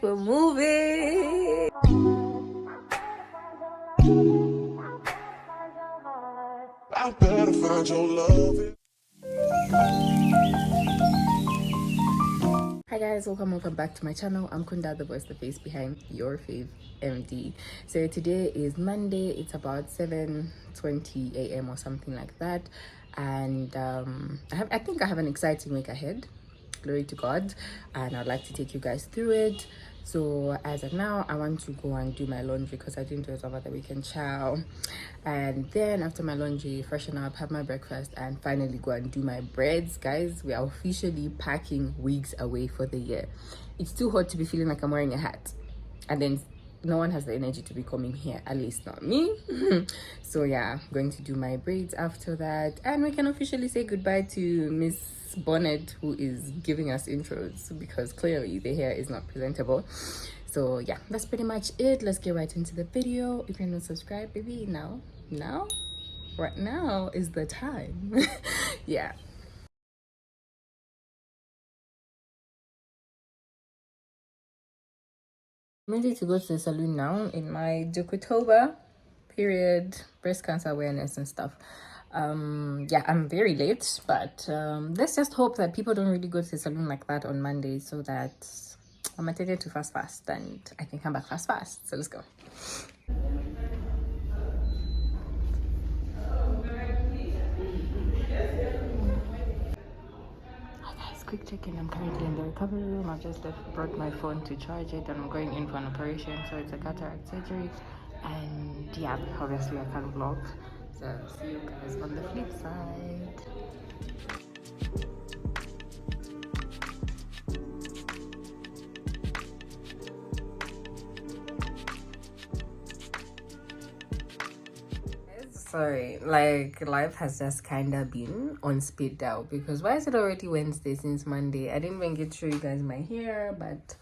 We're moving. I better find your love. Hi guys, welcome back to my channel. I'm Kunda, the voice, the face behind YourFavMD. So today is Monday. It's about 7:20 a.m. or something like that, and I think I have an exciting week ahead. Glory to God, and I'd like to take you guys through it. So as of now, I want to go and do my laundry because I didn't do it over the weekend, chow. And then after my laundry, freshen up, have my breakfast, and finally go and do my braids. Guys, we are officially packing weeks away for the year. It's too hot to be feeling like I'm wearing a hat, and then no one has the energy to be coming here, at least not me. So yeah, I'm going to do my braids after that, and we can officially say goodbye to Miss Bonnet, who is giving us intros, because clearly the hair is not presentable. So yeah, that's pretty much it. Let's get right into the video. If you're not subscribed, baby, right now is the time. Yeah. I'm ready to go to the salon now in my October period, breast cancer awareness and stuff. Yeah, I'm very late, but let's just hope that people don't really go to the salon like that on Monday, so that I'm attended to fast and I can come back fast. So let's go. Hi guys, quick check-in. I'm currently in the recovery room. I've just brought my phone to charge it, and I'm going in for an operation. So it's a cataract surgery, and yeah, obviously I can't vlog. So see you guys on the flip side. Sorry, like life has just kind of been on speed dial, because why is it already Wednesday since Monday? I didn't even get to show you guys my hair, but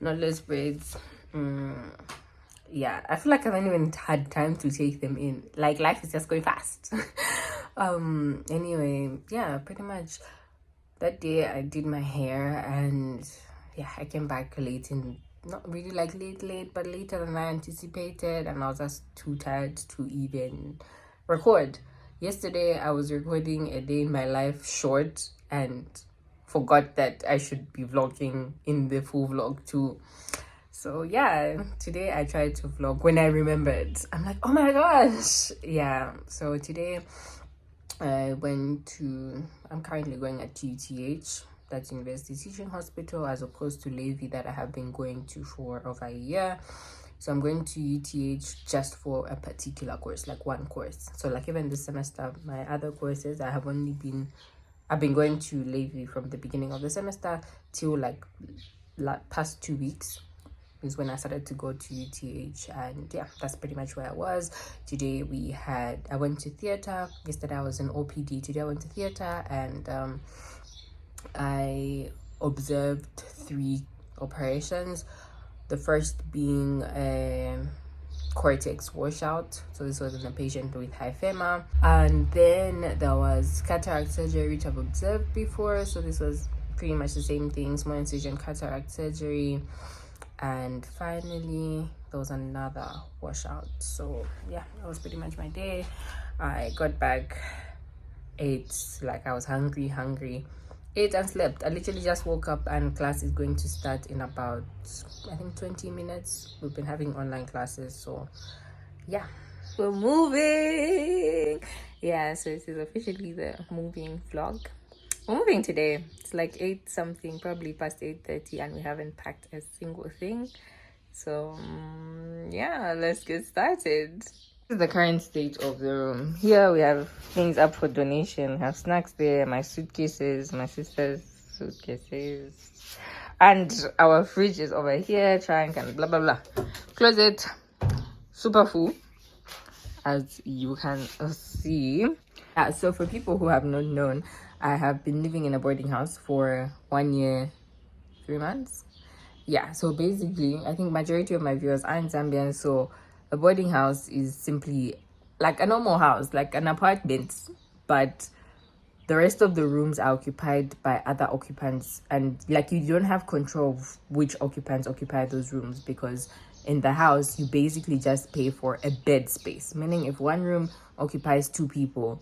knotless braids. Yeah, I feel like I haven't even had time to take them in. Like life is just going fast. Anyway, yeah, pretty much that day I did my hair, and yeah, I came back late, in not really like late, but later than I anticipated, and I was just too tired to even record. Yesterday I was recording a day in my life short and forgot that I should be vlogging in the full vlog too. So yeah, today I tried to vlog when I remembered. I'm like, oh my gosh. Yeah, so today I'm currently going at UTH, that's University Teaching Hospital, as opposed to Levy that I have been going to for over a year. So I'm going to UTH just for a particular course, like one course. So like even this semester, my other courses, I've been going to Levy from the beginning of the semester till like past 2 weeks is when I started to go to UTH, and yeah, that's pretty much where I was. Today I went to theater. Yesterday I was in OPD. Today I went to theater, and I observed 3 operations. The first being a cortex washout. So this was in a patient with hyphema. And then there was cataract surgery, which I've observed before. So this was pretty much the same thing, small incision cataract surgery. And finally there was another washout. So yeah, that was pretty much my day. I got back, ate, like I was hungry, ate and slept. I literally just woke up, and class is going to start in about, I think, 20 minutes. We've been having online classes, so yeah, we're moving. Yeah, so this is officially the moving vlog. We're moving today. It's like 8 something, probably past 8:30, and we haven't packed a single thing. So yeah, let's get started. This is the current state of the room. Here we have things up for donation. We have snacks there, my suitcases, my sister's suitcases, and our fridge is over here, trunk and blah blah blah. Closet super full, as you can see. Yeah, so for people who have not known, I have been living in a boarding house for 1 year, 3 months. Yeah, so basically, I think majority of my viewers are in Zambia, so a boarding house is simply like a normal house, like an apartment, but the rest of the rooms are occupied by other occupants, and like you don't have control of which occupants occupy those rooms, because in the house you basically just pay for a bed space, meaning if one room occupies 2 people,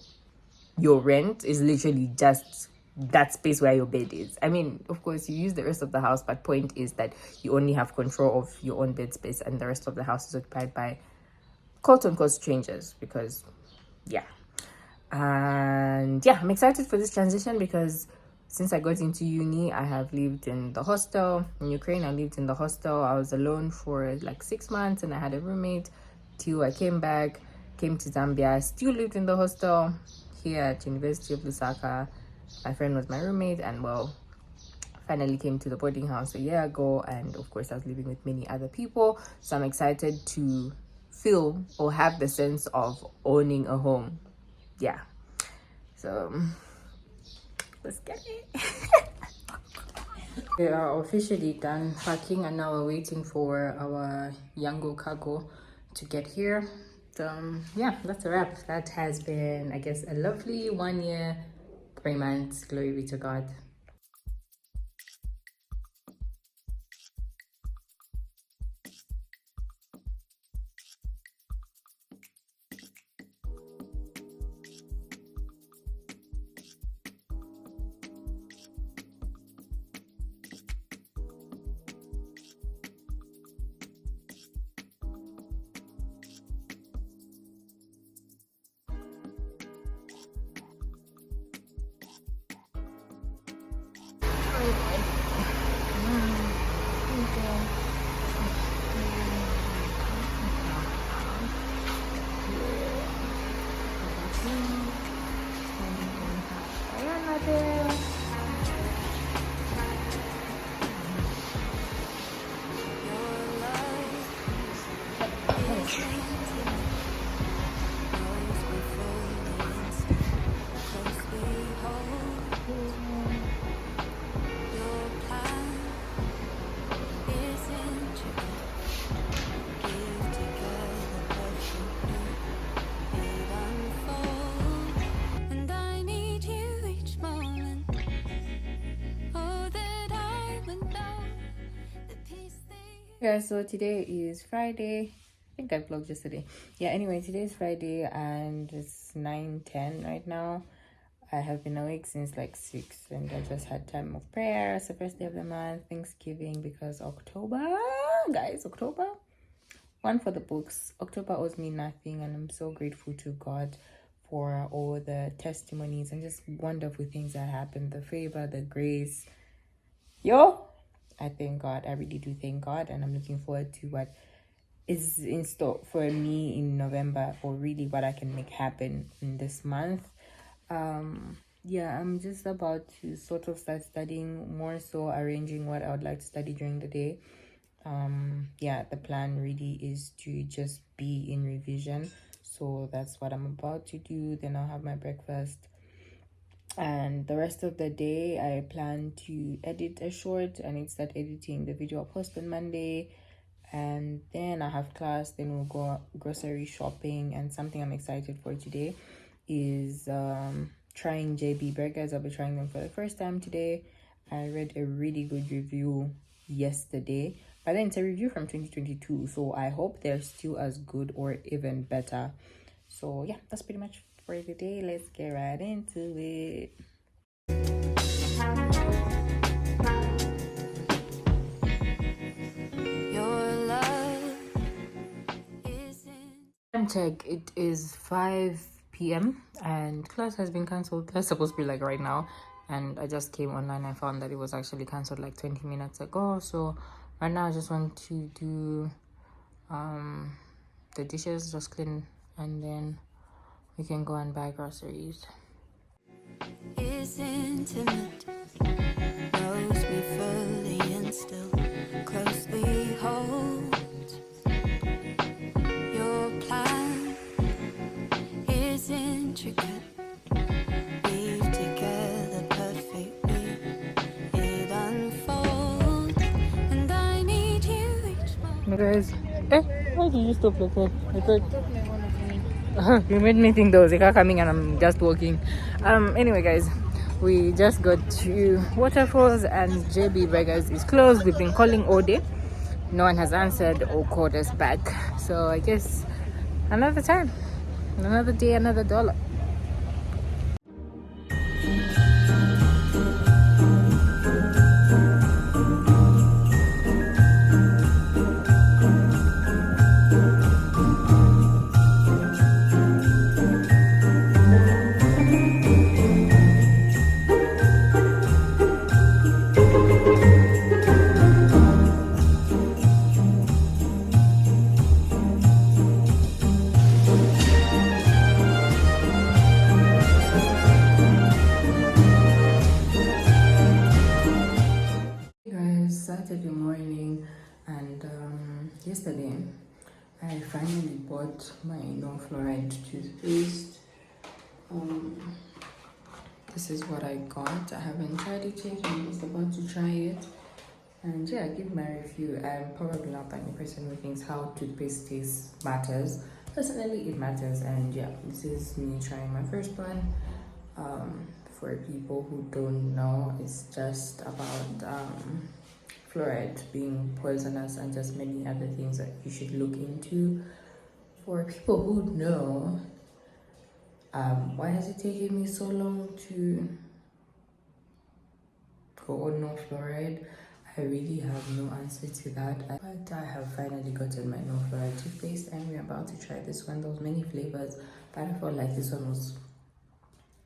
your rent is literally just that space where your bed is. I mean, of course you use the rest of the house, but point is that you only have control of your own bed space, and the rest of the house is occupied by quote unquote strangers, because yeah. And yeah, I'm excited for this transition, because since I got into uni, I have lived in the hostel in Ukraine. I lived in the hostel. I was alone for like 6 months, and I had a roommate till I came back, came to Zambia. I still lived in the hostel here at University of Lusaka. My friend was my roommate, and well, finally came to the boarding house a year ago, and of course I was living with many other people. So I'm excited to feel or have the sense of owning a home. Yeah, so let's get it. We are officially done packing, and now we're waiting for our Yango cargo to get here. Yeah, that's a wrap. That has been, I guess, a lovely 1 year, 3 months. Glory be to God. Yeah, so today is Friday. I think I vlogged yesterday. Yeah, anyway, today is Friday and it's 9:10 right now. I have been awake since like 6, and I just had time of prayer. It's the first day of the month, Thanksgiving, because October, guys, October, one for the books. October owes me nothing, and I'm so grateful to God for all the testimonies and just wonderful things that happened, the favor, the grace. I thank God. I really do thank God, and I'm looking forward to what is in store for me in November, or really what I can make happen in this month. Yeah, I'm just about to sort of start studying, more so arranging what I would like to study during the day. Yeah, the plan really is to just be in revision, so that's what I'm about to do. Then I'll have my breakfast, and the rest of the day I plan to edit a short. I need to start editing the video I'll post on Monday, and then I have class. Then we'll go grocery shopping, and something I'm excited for today is trying JB burgers. I'll be trying them for the first time today. I read a really good review yesterday, but then it's a review from 2022, so I hope they're still as good or even better. So yeah, that's pretty much for the day. Let's get right into it. Time check, it is 5 p.m. and class has been cancelled. That's supposed to be like right now, and I just came online and found that it was actually cancelled like 20 minutes ago. So right now I just want to do the dishes, just clean, and then we can go and buy groceries. Is intimate, knows me fully and still closely holds. Your plan is intricate, weave together perfectly. It unfolds, and I need you each moment. Guys, why did you stop like that? I thought you made me think there was a car coming and I'm just walking. Anyway, guys, we just got to Waterfalls and JB Burgers is closed. We've been calling all day. No one has answered or called us back. So I guess another time, another day, another dollar. Saturday morning, and yesterday I finally bought my no fluoride toothpaste. This is what I got. I haven't tried it yet. I'm just about to try it, and yeah, give my review. I'm probably not the only person who thinks how toothpaste tastes matters. Personally, it matters, and yeah, this is me trying my first one. For people who don't know, it's just about fluoride being poisonous and just many other things that you should look into. For people who know, why has it taken me so long to go on no fluoride? I really have no answer to that, but I have finally gotten my no fluoride toothpaste and we're about to try this one. There was many flavors, but I felt like this one was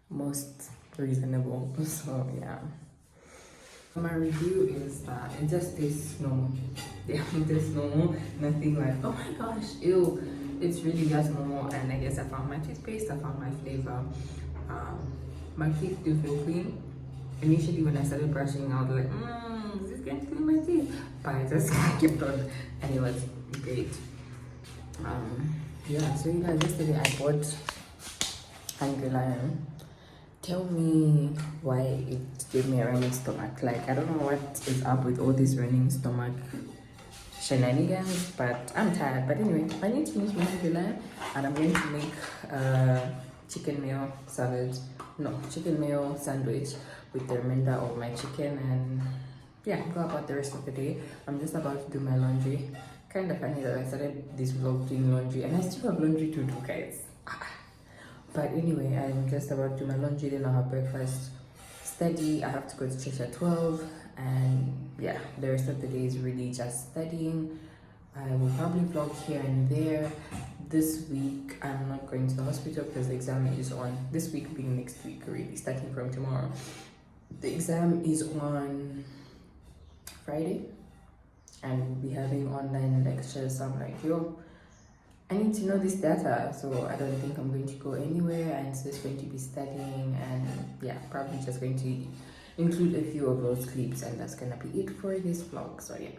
most reasonable, so yeah. My review is that it just tastes normal. Yeah, it tastes normal. Nothing like, oh my gosh, ew. It's really just normal. And I guess I found my toothpaste, I found my flavor. My teeth do feel clean. Initially, when I started brushing, I was like, is this going to clean my teeth? But I just kept on, and it was great. Yeah, so you guys, yesterday I bought Hungry Lion. Tell me why it gave me a running stomach. Like, I don't know what is up with all these running stomach shenanigans, but I'm tired. But anyway, I need to finish my dinner and I'm going to make a chicken mayo chicken mayo sandwich with the remainder of my chicken, and yeah, go about the rest of the day. I'm just about to do my laundry. Kind of funny that I started this vlog doing laundry and I still have laundry to do, guys. But anyway, I'm just about to do my laundry, then I'll have breakfast, study. I have to go to church at 12, and yeah, the rest of the day is really just studying. I will probably vlog here and there. This week, I'm not going to the hospital because the exam is on, this week being next week, really, starting from tomorrow. The exam is on Friday, and we'll be having online lectures. So I'm like, yo, I need to know this data, so I don't think I'm going to go anywhere. I'm just going to be studying, and yeah, probably just going to include a few of those clips, and that's gonna be it for this vlog. So yeah.